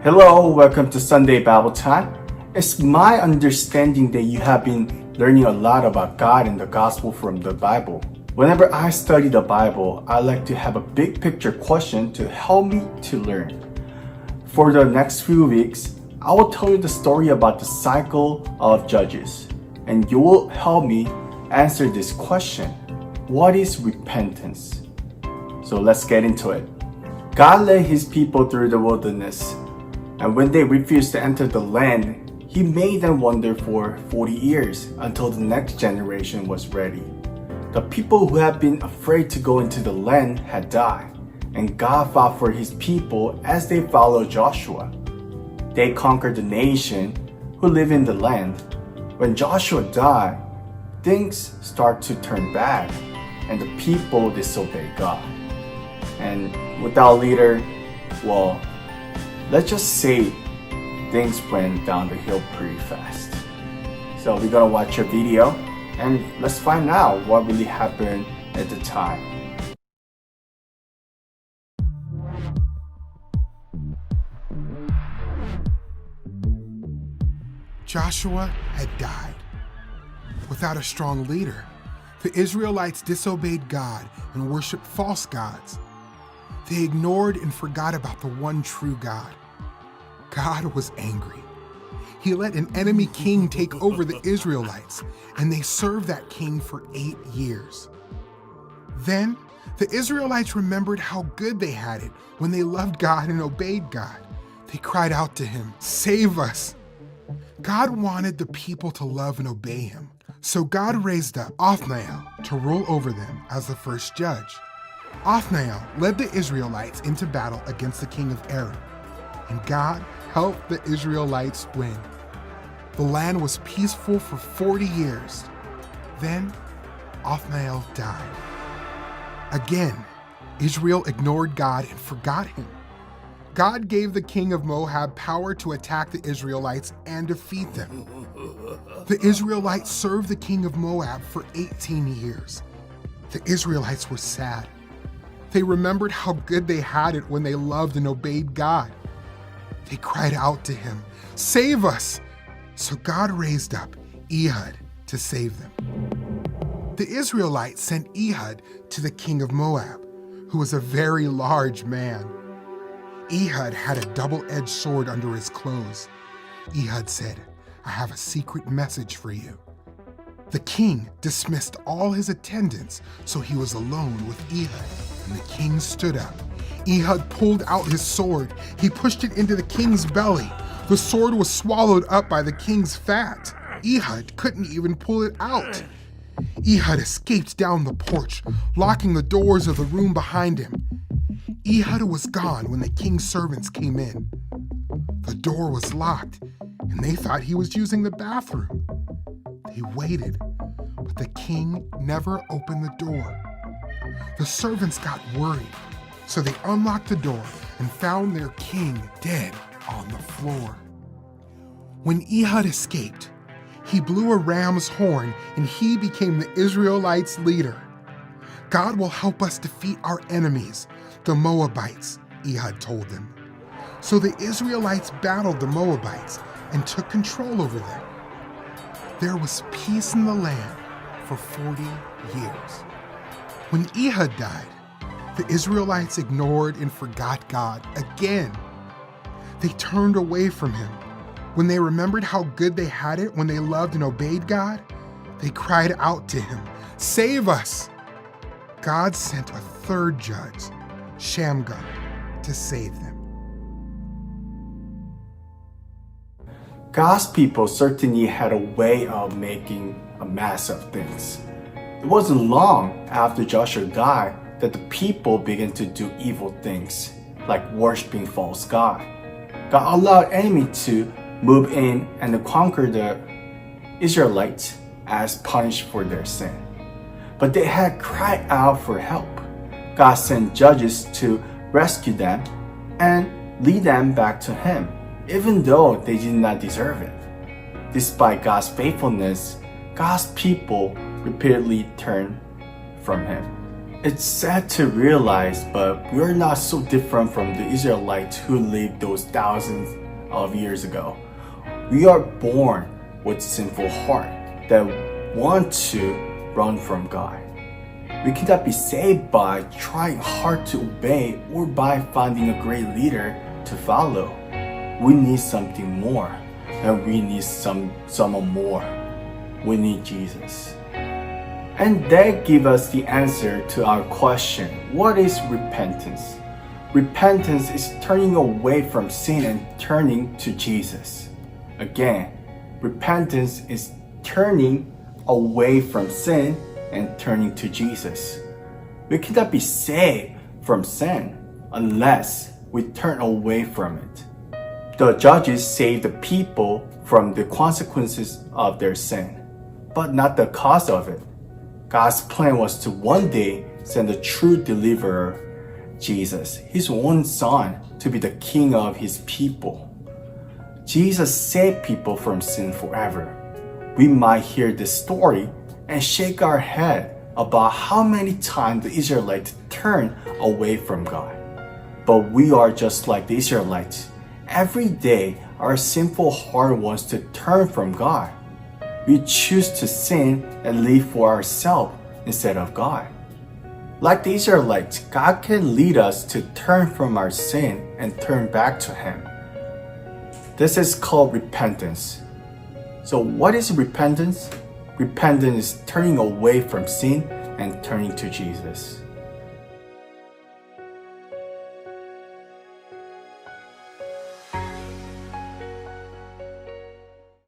Hello, welcome to Sunday Bible Time. It's my understanding that you have been learning a lot about God and the gospel from the Bible. Whenever I study the Bible, I like to have a big picture question to help me to learn. For the next few weeks, I will tell you the story about the cycle of Judges, and you will help me answer this question. What is repentance? So let's get into it. God led his people through the wilderness. And when they refused to enter the land, he made them wander for 40 years until the next generation was ready. The people who had been afraid to go into the land had died, and God fought for his people as they followed Joshua. They conquered the nation who live in the land. When Joshua died, things start to turn bad, and the people disobeyed God. And without a leader, let's just say things went down the hill pretty fast. So we're gonna watch a video and let's find out what really happened at the time. Joshua had died. Without a strong leader, the Israelites disobeyed God and worshiped false gods. They ignored and forgot about the one true God. God was angry. He let an enemy king take over the Israelites, and they served that king for 8 years. Then, the Israelites remembered how good they had it when they loved God and obeyed God. They cried out to him, "Save us!" God wanted the people to love and obey him, so God raised up Othniel to rule over them as the first judge. Othniel led the Israelites into battle against the king of Aram, and God helped the Israelites win. The land was peaceful for 40 years. Then Othniel died. Again, Israel ignored God and forgot him. God gave the king of Moab power to attack the Israelites and defeat them. The Israelites served the king of Moab for 18 years. The Israelites were sad. They remembered how good they had it when they loved and obeyed God. They cried out to him, "Save us!" So God raised up Ehud to save them. The Israelites sent Ehud to the king of Moab, who was a very large man. Ehud had a double-edged sword under his clothes. Ehud said, "I have a secret message for you." The king dismissed all his attendants, so he was alone with Ehud, and the king stood up. Ehud pulled out his sword. He pushed it into the king's belly. The sword was swallowed up by the king's fat. Ehud couldn't even pull it out. Ehud escaped down the porch, locking the doors of the room behind him. Ehud was gone when the king's servants came in. The door was locked, and they thought he was using the bathroom. They waited, but the king never opened the door. The servants got worried, so they unlocked the door and found their king dead on the floor. When Ehud escaped, he blew a ram's horn and he became the Israelites' leader. God will help us defeat our enemies, the Moabites, Ehud told them. So the Israelites battled the Moabites and took control over them. There was peace in the land for 40 years. When Ehud died, the Israelites ignored and forgot God again. They turned away from him. When they remembered how good they had it when they loved and obeyed God, they cried out to him, "Save us!" God sent a third judge, Shamgar, to save them. God's people certainly had a way of making a mess of things. It wasn't long after Joshua died that the people began to do evil things, like worshiping false God. God allowed enemies to move in and to conquer the Israelites as punishment for their sin. But they had cried out for help. God sent judges to rescue them and lead them back to him, even though they did not deserve it. Despite God's faithfulness, God's people repeatedly turned from him. It's sad to realize, but we're not so different from the Israelites who lived those thousands of years ago. We are born with sinful heart that want to run from God. We cannot be saved by trying hard to obey or by finding a great leader to follow. We need something more, and we need someone more. We need Jesus. And that gives us the answer to our question, what is repentance? Repentance is turning away from sin and turning to Jesus. Again, repentance is turning away from sin and turning to Jesus. We cannot be saved from sin unless we turn away from it. The judges saved the people from the consequences of their sin, but not the cause of it. God's plan was to one day send the true deliverer, Jesus, his own son, to be the king of his people. Jesus saved people from sin forever. We might hear this story and shake our head about how many times the Israelites turned away from God. But we are just like the Israelites. Every day, our sinful heart wants to turn from God. We choose to sin and live for ourselves instead of God. Like the Israelites, God can lead us to turn from our sin and turn back to Him. This is called repentance. So what is repentance? Repentance is turning away from sin and turning to Jesus.